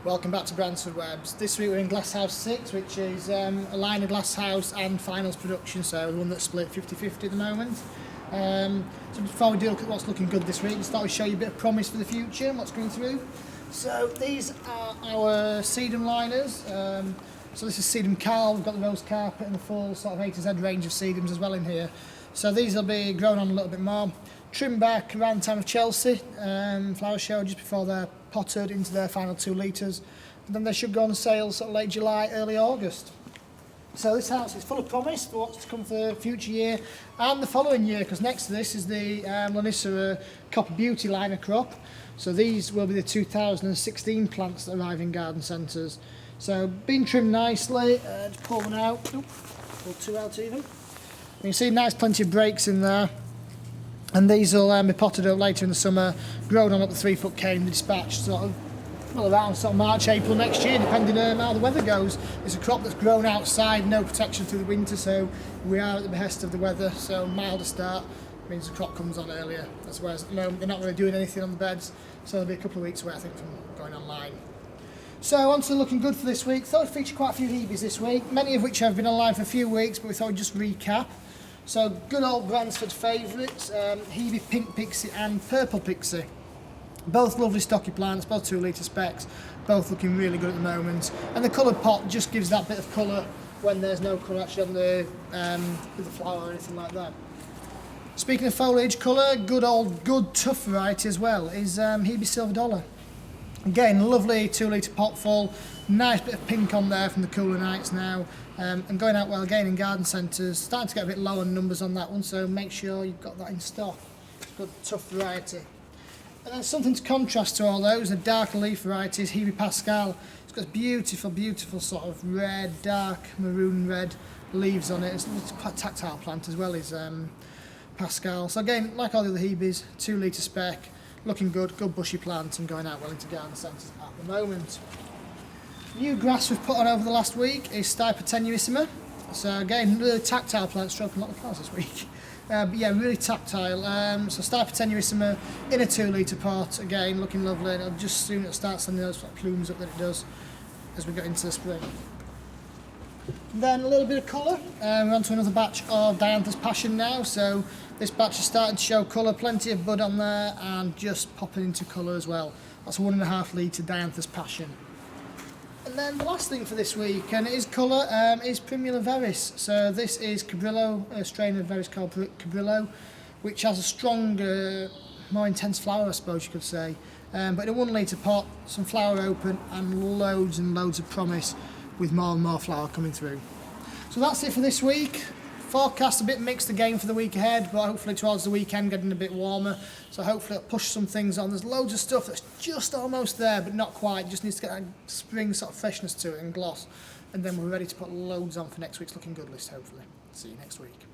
Welcome back to Bransford Webs. This week we're in Glasshouse 6, which is a line of Glasshouse and finals production, so the one that's split 50-50 at the moment. So before we do look at what's looking good this week, just thought we'd show you a bit of promise for the future and what's coming through. So these are our sedum liners. So this is sedum Carl. We've got the rose carpet and the full sort of A to Z range of sedums as well in here. So these will be grown on a little bit more. Trim back around the time of Chelsea flower show, just before they're potted into their final 2 litres, and then they should go on sale sort of late July, early August. So this house is full of promise for what's to come for the future year and the following year, because next to this is the Lanissera Copper Beauty liner crop. So these will be the 2016 plants that arrive in garden centres. So being trimmed nicely, just pull one out, pull 2 out even. You can see nice plenty of breaks in there. And these will be potted up later in the summer, grown on up the 3-foot cane, dispatched sort of around sort of March, April next year, depending on how the weather goes. It's a crop that's grown outside, no protection through the winter, so we are at the behest of the weather. So milder start means the crop comes on earlier. That's whereas at the moment they're not really doing anything on the beds, so they'll be a couple of weeks away, I think, from going online. So on to looking good for this week. Thought I'd feature quite a few Hebes this week, many of which have been online for a few weeks, but we thought we'd just recap. So good old Bransford favourites, Hebe Pink Pixie and Purple Pixie. Both lovely stocky plants, both 2 litre specs, both looking really good at the moment. And the coloured pot just gives that bit of colour when there's no colour actually on the with the flower or anything like that. Speaking of foliage colour, good tough variety as well is Hebe Silver Dollar. Again, lovely 2 litre pot full, nice bit of pink on there from the cooler nights now, and going out well again in garden centres. Starting to get a bit low on numbers on that one, so make sure you've got that in stock. It's a good tough variety. And then something to contrast to all those, the darker leaf variety is Hebe Pascal. It's got beautiful sort of red, dark maroon red leaves on it. It's quite a tactile plant as well as Pascal. So again, like all the other Hebes, 2 litre spec. Looking good bushy plant and going out well into garden centres at the moment. New grass we've put on over the last week is Stipa tenuissima. So again, really tactile plant, stroking a lot of plants this week. But yeah, really tactile. So Stipa tenuissima in a 2 litre pot, again looking lovely, and it'll just soon it'll start sending those sort of plumes up that it does as we get into the spring. And then a little bit of colour, we're on to another batch of Dianthus Passion now, so this batch is starting to show colour, plenty of bud on there and just popping into colour as well. That's a 1.5 litre Dianthus Passion. And then the last thing for this week, and it is colour, is Primula Veris. So this is Cabrillo, a strain of Veris called Cabrillo, which has a stronger, more intense flower I suppose you could say. But in a 1 litre pot, some flower open and loads of promise, with more and more flower coming through. So that's it for this week. Forecast a bit mixed again for the week ahead, but hopefully towards the weekend getting a bit warmer, so hopefully it'll push some things on. There's loads of stuff that's just almost there but not quite, just needs to get that spring sort of freshness to it and gloss, and then we're ready to put loads on for next week's Looking Good list hopefully. See you next week.